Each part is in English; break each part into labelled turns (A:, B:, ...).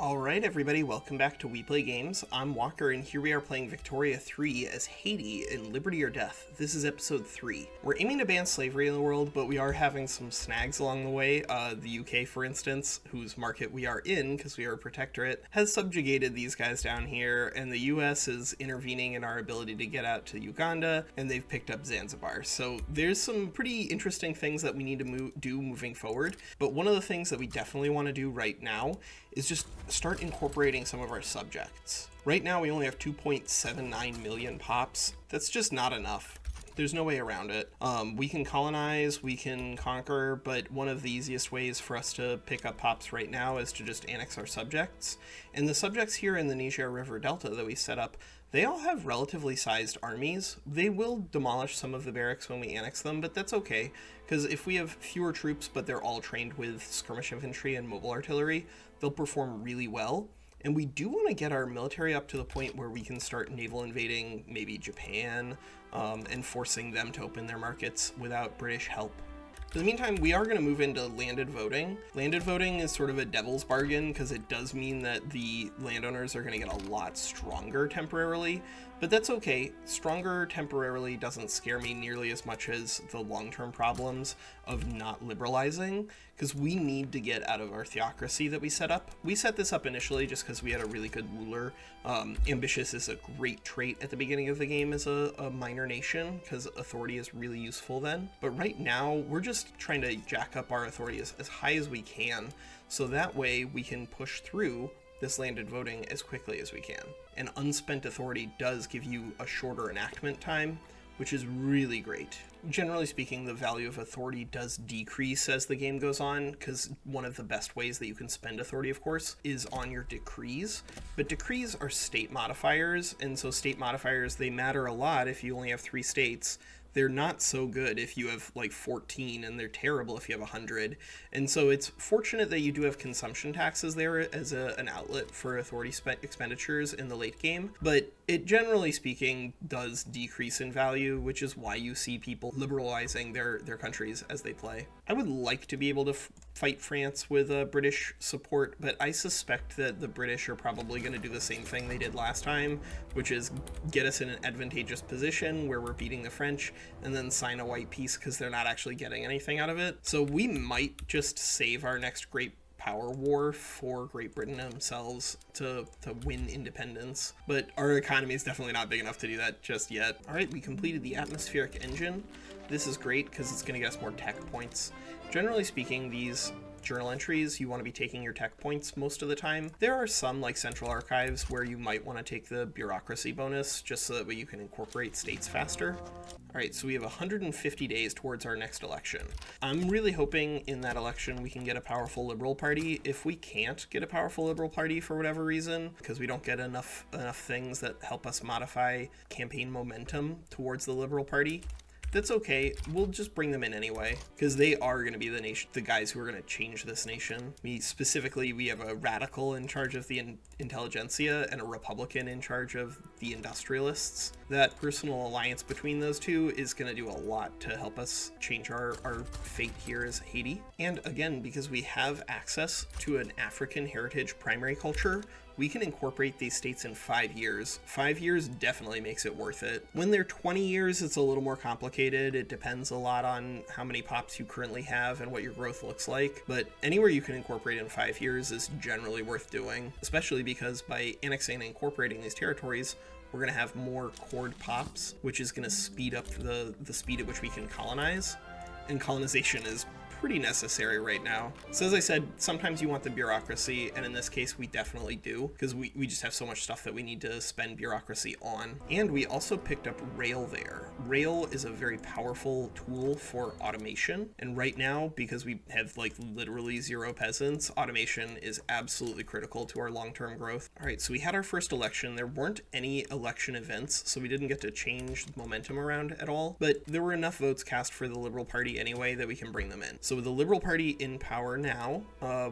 A: Alright everybody, welcome back to We Play Games. I'm Walker and here we are playing Victoria 3 as Haiti in Liberty or Death. This is episode 3. We're aiming to ban slavery in the world, but we are having some snags along the way. The UK, for instance, whose market we are in, because we are a protectorate, has subjugated these guys down here, and the US is intervening in our ability to get out to Uganda, and they've picked up Zanzibar. So there's some pretty interesting things that we need to do moving forward, but one of the things that we definitely want to do right now is just start incorporating some of our subjects. Right now we only have 2.79 million pops. That's just not enough. There's no way around it. We can colonize, we can conquer, but one of the easiest ways for us to pick up pops right now is to just annex our subjects. And the subjects here in the Niger River Delta that we set up, they all have relatively sized armies. They will demolish some of the barracks when we annex them, but that's okay, because if we have fewer troops but they're all trained with skirmish infantry and mobile artillery, they'll perform really well. And we do want to get our military up to the point where we can start naval invading maybe Japan, and forcing them to open their markets without British help. In the meantime, we are going to move into landed voting. Landed voting is sort of a devil's bargain because it does mean that the landowners are going to get a lot stronger temporarily, but that's okay. Stronger temporarily doesn't scare me nearly as much as the long-term problems of not liberalizing, because we need to get out of our theocracy that we set up. We set this up initially just because we had a really good ruler. Ambitious is a great trait at the beginning of the game as a minor nation, because authority is really useful then. But right now, we're just trying to jack up our authority as high as we can, so that way we can push through this landed voting as quickly as we can. And unspent authority does give you a shorter enactment time, which is really great. Generally speaking, the value of authority does decrease as the game goes on, because one of the best ways that you can spend authority, of course, is on your decrees. But decrees are state modifiers, and so state modifiers, they matter a lot if you only have 3 states. They're not so good if you have like 14, and they're terrible if you have 100. And so it's fortunate that you do have consumption taxes there as an outlet for authority expenditures in the late game, but it generally speaking does decrease in value, which is why you see people liberalizing their countries as they play. I would like to be able to fight France with British support, but I suspect that the British are probably going to do the same thing they did last time, which is get us in an advantageous position where we're beating the French, and then sign a white peace because they're not actually getting anything out of it. So we might just save our next great power war for Great Britain themselves to win independence, but our economy is definitely not big enough to do that just yet. All right, we completed the atmospheric engine. This is great because it's going to get us more tech points. Generally speaking, these journal entries, you want to be taking your tech points most of the time. There are some, like Central Archives, where you might want to take the bureaucracy bonus just so that way you can incorporate states faster. Alright, so we have 150 days towards our next election. I'm really hoping in that election we can get a powerful Liberal Party. If we can't get a powerful Liberal Party for whatever reason, because we don't get enough things that help us modify campaign momentum towards the Liberal Party, that's okay. We'll just bring them in anyway, because they are going to be the guys who are going to change this nation. We have a radical in charge of the intelligentsia and a Republican in charge of the industrialists. That personal alliance between those two is going to do a lot to help us change our fate here as Haiti. And again, because we have access to an African heritage primary culture, we can incorporate these states in 5 years. 5 years definitely makes it worth it. When they're 20 years, it's a little more complicated. It depends a lot on how many pops you currently have and what your growth looks like. But anywhere you can incorporate in 5 years is generally worth doing, especially because by annexing and incorporating these territories, we're going to have more cord pops, which is going to speed up the speed at which we can colonize. And colonization is pretty necessary right now. So as I said, sometimes you want the bureaucracy, and in this case we definitely do, because we just have so much stuff that we need to spend bureaucracy on. And we also picked up rail there. Rail is a very powerful tool for automation, and right now, because we have like literally 0 peasants, automation is absolutely critical to our long-term growth. Alright, so we had our first election. There weren't any election events, so we didn't get to change momentum around at all, but there were enough votes cast for the Liberal Party anyway that we can bring them in. So with the Liberal Party in power now,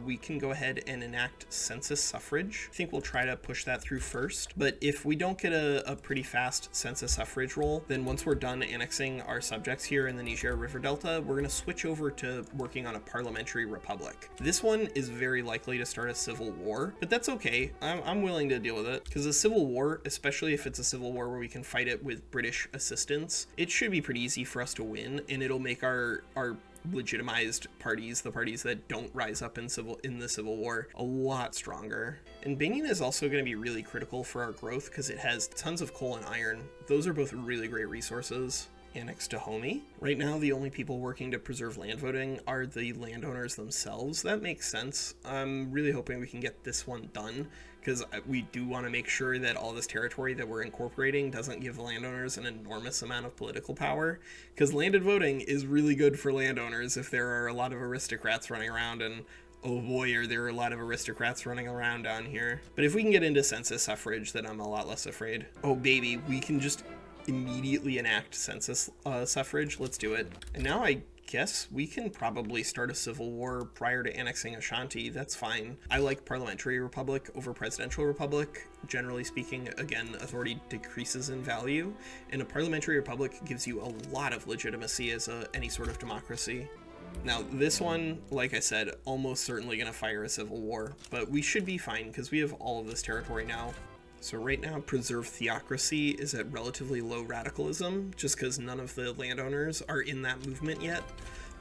A: we can go ahead and enact census suffrage. I think we'll try to push that through first, but if we don't get a pretty fast census suffrage roll, then once we're done annexing our subjects here in the Niger River Delta, we're going to switch over to working on a parliamentary republic. This one is very likely to start a civil war, but that's okay. I'm willing to deal with it, because a civil war, especially if it's a civil war where we can fight it with British assistance, it should be pretty easy for us to win, and it'll make our legitimized parties, the parties that don't rise up in the Civil War, a lot stronger. And Benin is also going to be really critical for our growth because it has tons of coal and iron. Those are both really great resources. Annexed Dahomey. Right now, the only people working to preserve land voting are the landowners themselves. That makes sense. I'm really hoping we can get this one done, because we do want to make sure that all this territory that we're incorporating doesn't give landowners an enormous amount of political power, because landed voting is really good for landowners if there are a lot of aristocrats running around, and oh boy, are there a lot of aristocrats running around down here. But if we can get into census suffrage, then I'm a lot less afraid. Oh baby, we can just immediately enact census suffrage. Let's do it. And now I guess we can probably start a civil war prior to annexing Ashanti. That's fine. I like parliamentary republic over presidential republic. Generally speaking, again, authority decreases in value, and a parliamentary republic gives you a lot of legitimacy as any sort of democracy. Now, this one, like I said, almost certainly going to fire a civil war, but we should be fine because we have all of this territory now. So right now, preserve theocracy is at relatively low radicalism, just because none of the landowners are in that movement yet.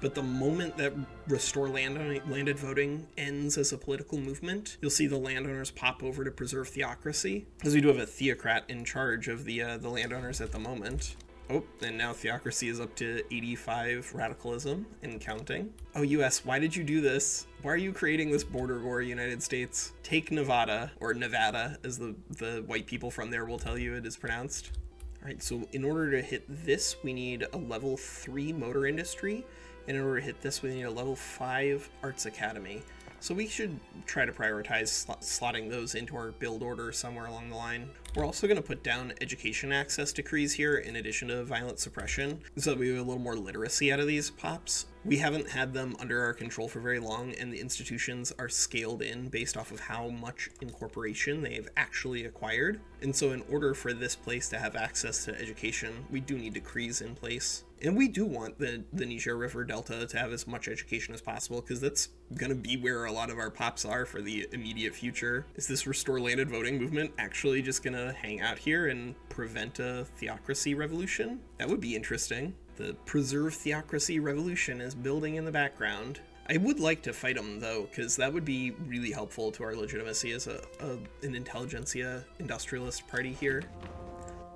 A: But the moment that restore landed voting ends as a political movement, you'll see the landowners pop over to preserve theocracy, because we do have a theocrat in charge of the landowners at the moment. Oh, and now theocracy is up to 85 radicalism and counting. Oh, US, why did you do this? Why are you creating this border war, United States? Take Nevada, or Nevada, as the white people from there will tell you it is pronounced. All right, so in order to hit this, we need a level 3 motor industry. And in order to hit this, we need a level 5 arts academy. So we should try to prioritize slotting those into our build order somewhere along the line. We're also going to put down education access decrees here in addition to violent suppression, so that we have a little more literacy out of these pops. We haven't had them under our control for very long, and the institutions are scaled in based off of how much incorporation they've actually acquired. And so in order for this place to have access to education, we do need decrees in place. And we do want the Niger River Delta to have as much education as possible, because that's going to be where a lot of our pops are for the immediate future. Is this restore landed voting movement actually just going to hang out here and prevent a theocracy revolution? That would be interesting. The preserve theocracy revolution is building in the background. I would like to fight them though, because that would be really helpful to our legitimacy as an intelligentsia industrialist party here.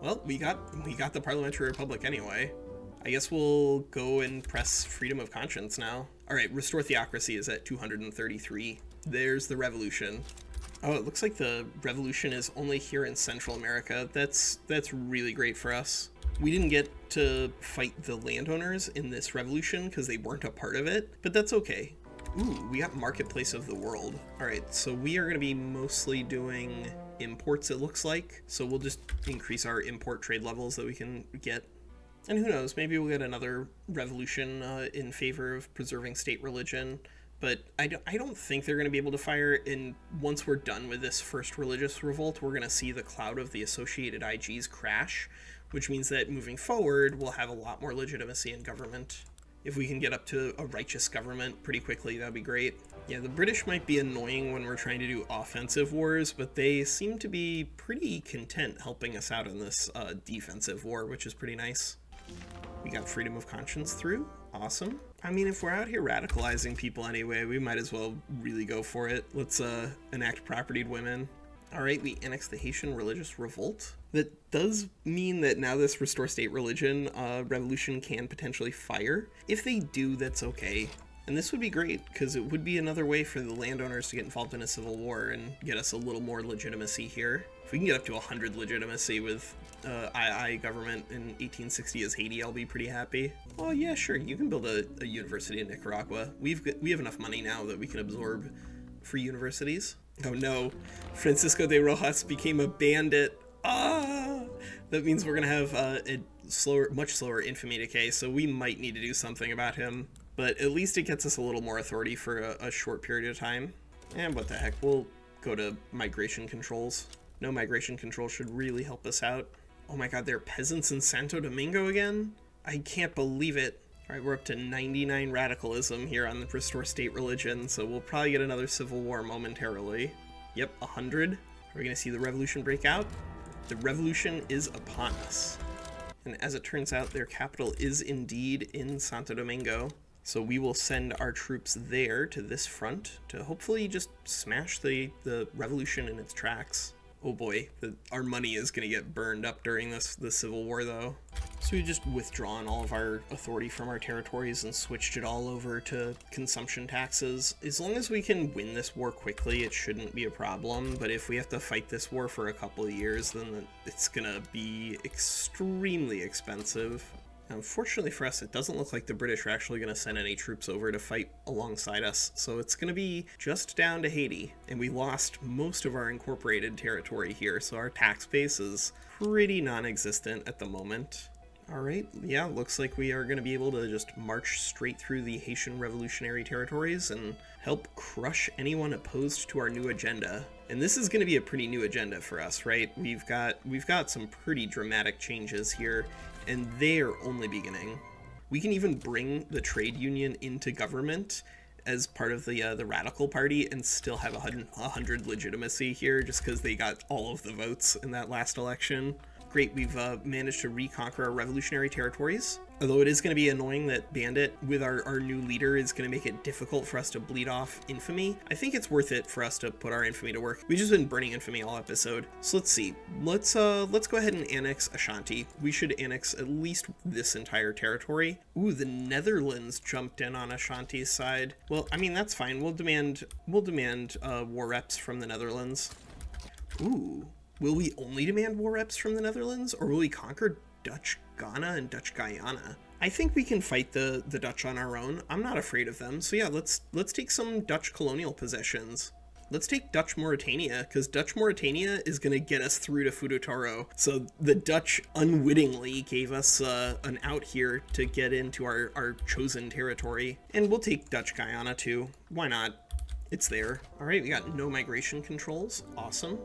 A: Well, we got the parliamentary republic anyway. I guess we'll go and press freedom of conscience now. All right, restore theocracy is at 233. There's the revolution. Oh, it looks like the revolution is only here in Central America. That's really great for us. We didn't get to fight the landowners in this revolution because they weren't a part of it, but that's okay. Ooh, we got Marketplace of the World. All right, so we are going to be mostly doing imports, it looks like. So we'll just increase our import trade levels that we can get. And who knows, maybe we'll get another revolution in favor of preserving state religion. But I don't think they're going to be able to fire. And once we're done with this first religious revolt, we're going to see the cloud of the associated IGs crash, which means that moving forward, we'll have a lot more legitimacy in government. If we can get up to a righteous government pretty quickly, that'd be great. Yeah, the British might be annoying when we're trying to do offensive wars, but they seem to be pretty content helping us out in this defensive war, which is pretty nice. We got freedom of conscience through. Awesome. I mean, if we're out here radicalizing people anyway, we might as well really go for it. Let's enact propertied women. All right, we annexed the Haitian religious revolt. That does mean that now this restore state religion revolution can potentially fire. If they do, that's okay. And this would be great, because it would be another way for the landowners to get involved in a civil war and get us a little more legitimacy here. If we can get up to 100 legitimacy with II government in 1860 as Haiti, I'll be pretty happy. Oh yeah, sure, you can build a university in Nicaragua. We have enough money now that we can absorb free universities. Oh no, Francisco de Rojas became a bandit. Ah! That means we're gonna have a much slower infamy decay, so we might need to do something about him. but at least it gets us a little more authority for a short period of time. And what the heck, we'll go to migration controls. No migration control should really help us out. Oh my god, there are peasants in Santo Domingo again? I can't believe it. All right, we're up to 99 radicalism here on the Restore State Religion, so we'll probably get another civil war momentarily. Yep, 100. Are we gonna see the revolution break out? The revolution is upon us. And as it turns out, their capital is indeed in Santo Domingo. So we will send our troops there to this front to hopefully just smash the revolution in its tracks. Oh boy, our money is going to get burned up during the Civil War, though. So we just withdrawn all of our authority from our territories and switched it all over to consumption taxes. As long as we can win this war quickly, it shouldn't be a problem. But if we have to fight this war for a couple of years, then it's going to be extremely expensive. Unfortunately for us, it doesn't look like the British are actually going to send any troops over to fight alongside us, so it's going to be just down to Haiti, and we lost most of our incorporated territory here, so our tax base is pretty non-existent at the moment. Alright, yeah, looks like we are going to be able to just march straight through the Haitian revolutionary territories and help crush anyone opposed to our new agenda. And this is going to be a pretty new agenda for us, right? We've got some pretty dramatic changes here, and they are only beginning. We can even bring the trade union into government as part of the Radical Party and still have 100 legitimacy here just because they got all of the votes in that last election. Great, we've managed to reconquer our revolutionary territories. Although it is going to be annoying that Bandit, with our new leader, is going to make it difficult for us to bleed off infamy. I think it's worth it for us to put our infamy to work. We've just been burning infamy all episode. So let's see. Let's go ahead and annex Ashanti. We should annex at least this entire territory. Ooh, the Netherlands jumped in on Ashanti's side. Well, I mean, that's fine. We'll demand war reps from the Netherlands. Ooh. Will we only demand war reps from the Netherlands, or will we conquer Dutch Ghana and Dutch Guyana? I think we can fight the Dutch on our own. I'm not afraid of them. So yeah, let's take some Dutch colonial possessions. Let's take Dutch Mauritania, because Dutch Mauritania is going to get us through to Fudotoro. So the Dutch unwittingly gave us an out here to get into our chosen territory. And we'll take Dutch Guyana too. Why not? It's there. All right, we got no migration controls. Awesome.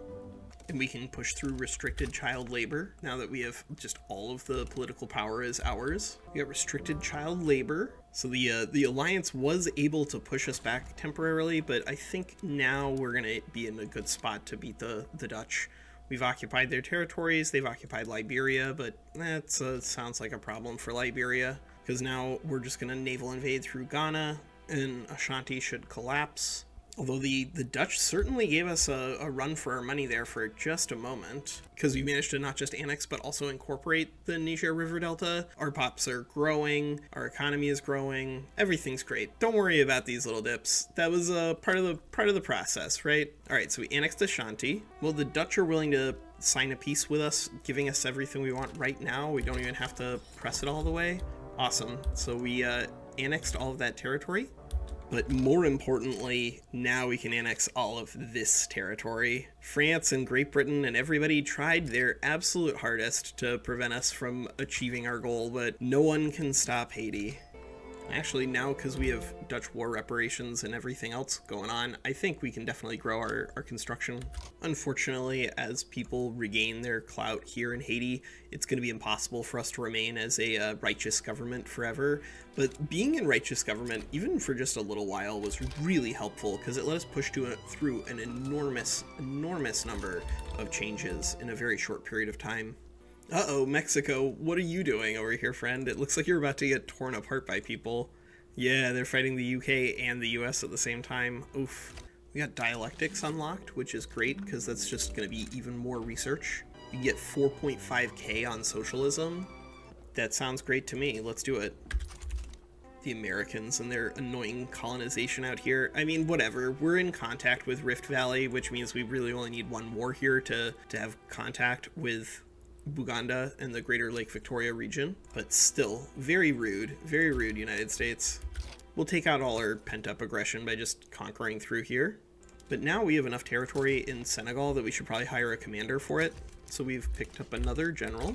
A: And we can push through restricted child labor now that we have just all of the political power is ours. We got restricted child labor. So the alliance was able to push us back temporarily, but I think now we're gonna be in a good spot to beat the Dutch. We've occupied their territories, they've occupied Liberia, but that sounds like a problem for Liberia, because now we're just gonna naval invade through Ghana, and Ashanti should collapse. Although the Dutch certainly gave us a run for our money there for just a moment, because we managed to not just annex but also incorporate the Niger River Delta. Our pops are growing, our economy is growing, everything's great. Don't worry about these little dips. That was part of the process, right? All right, so we annexed Ashanti. Well, the Dutch are willing to sign a peace with us, giving us everything we want right now. We don't even have to press it all the way. Awesome. So we annexed all of that territory. But more importantly, now we can annex all of this territory. France and Great Britain and everybody tried their absolute hardest to prevent us from achieving our goal, but no one can stop Haiti. Actually, now because we have Dutch war reparations and everything else going on, I think we can definitely grow our construction. Unfortunately, as people regain their clout here in Haiti, it's going to be impossible for us to remain as a righteous government forever. But being in righteous government, even for just a little while, was really helpful because it let us push through an enormous number of changes in a very short period of time. Uh-oh, Mexico, what are you doing over here, friend? It looks like you're about to get torn apart by people. Yeah, they're fighting the UK and the US at the same time. Oof. We got dialectics unlocked, which is great, because that's just going to be even more research. You get 4.5k on socialism. That sounds great to me. Let's do it. The Americans and their annoying colonization out here. I mean, whatever. We're in contact with Rift Valley, which means we really only need one war here to have contact with Buganda and the greater Lake Victoria region, but still very rude, United States. We'll take out all our pent-up aggression by just conquering through here. But now we have enough territory in Senegal that we should probably hire a commander for it. So we've picked up another general.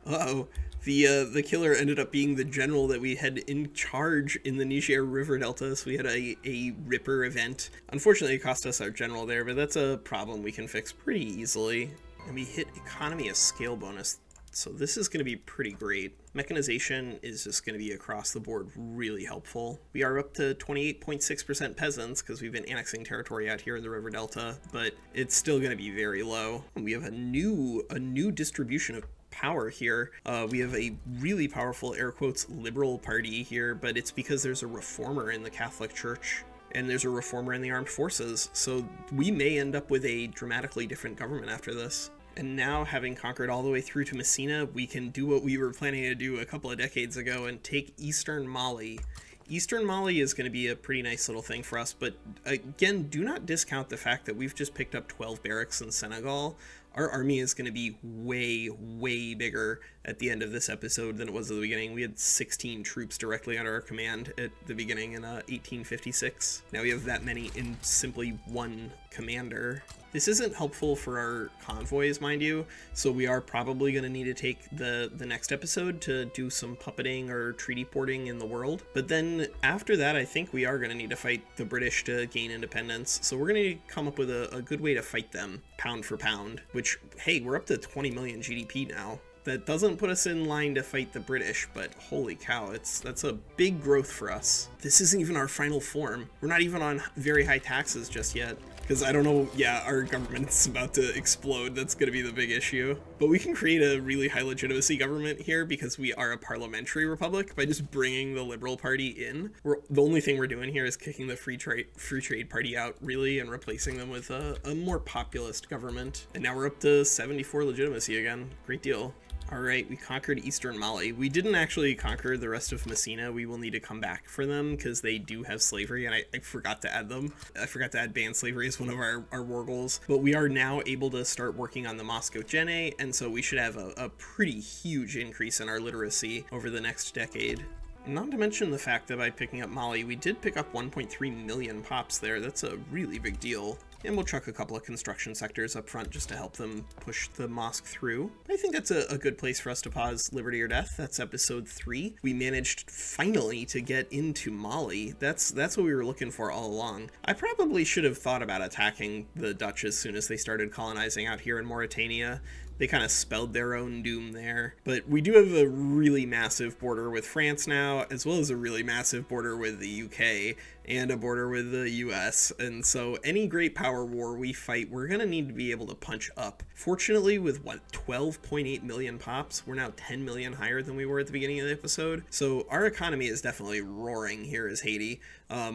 A: Uh-oh. The killer ended up being the general that we had in charge in the Niger River Delta, so we had a Ripper event. Unfortunately, it cost us our general there, but that's a problem we can fix pretty easily. And we hit economy of scale bonus, so this is going to be pretty great. Mechanization is just going to be across the board really helpful. We are up to 28.6% peasants because we've been annexing territory out here in the River Delta, but it's still going to be very low. We have a new distribution of power here. We have a really powerful, air quotes, liberal party here, but it's because there's a reformer in the Catholic Church and there's a reformer in the armed forces, so we may end up with a dramatically different government after this. And now, having conquered all the way through to Messina, we can do what we were planning to do a couple of decades ago and take eastern Mali. Eastern Mali is going to be a pretty nice little thing for us, but again, do not discount the fact that we've just picked up 12 barracks in Senegal. Our army is going to be way, way bigger at the end of this episode than it was at the beginning. We had 16 troops directly under our command at the beginning in 1856. Now we have that many in simply one commander. This isn't helpful for our convoys, mind you, so we are probably going to need to take the next episode to do some puppeting or treaty porting in the world. But then after that, I think we are going to need to fight the British to gain independence, so we're going to come up with a good way to fight them, pound for pound, which, hey, we're up to 20 million GDP now. That doesn't put us in line to fight the British, but holy cow, that's a big growth for us. This isn't even our final form. We're not even on very high taxes just yet. Because I don't know, yeah, our government's about to explode. That's going to be the big issue. But we can create a really high legitimacy government here because we are a parliamentary republic by just bringing the Liberal Party in. The only thing we're doing here is kicking the Free Trade Party out, really, and replacing them with a more populist government. And now we're up to 74 legitimacy again. Great deal. Alright, we conquered eastern Mali. We didn't actually conquer the rest of Messina. We will need to come back for them because they do have slavery, and I forgot to add them. I forgot to add banned slavery as one of our war goals. But we are now able to start working on the Moscow Gene, and so we should have a pretty huge increase in our literacy over the next decade. Not to mention the fact that by picking up Mali, we did pick up 1.3 million pops there. That's a really big deal. And we'll chuck a couple of construction sectors up front just to help them push the mosque through. I think that's a good place for us to pause Liberty or Death. That's episode 3. We managed finally to get into Mali. That's what we were looking for all along. I probably should have thought about attacking the Dutch as soon as they started colonizing out here in Mauritania. They kind of spelled their own doom there. But we do have a really massive border with France now, as well as a really massive border with the UK and a border with the US. And so any great power war we fight, we're going to need to be able to punch up. Fortunately, with 12.8 million pops, we're now 10 million higher than we were at the beginning of the episode. So our economy is definitely roaring here as Haiti.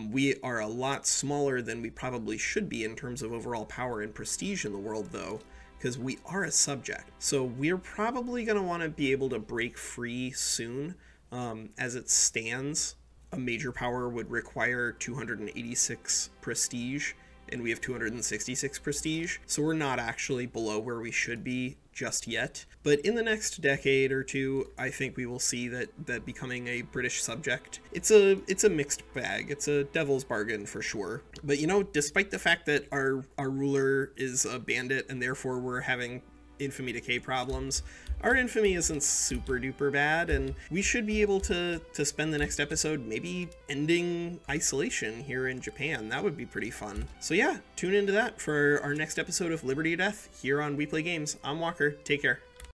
A: We are a lot smaller than we probably should be in terms of overall power and prestige in the world, though, because we are a subject. So we're probably going to want to be able to break free soon. As it stands, a major power would require 286 prestige, and we have 266 prestige, so we're not actually below where we should be just yet. But in the next decade or two, I think we will see that becoming a British subject, it's a mixed bag. It's a devil's bargain for sure. But you know, despite the fact that our ruler is a bandit and therefore we're having infamy decay problems, our infamy isn't super duper bad, and we should be able to spend the next episode maybe ending isolation here in Japan. That would be pretty fun. So yeah, tune into that for our next episode of Liberty or Death here on We Play Games. I'm Walker. Take care.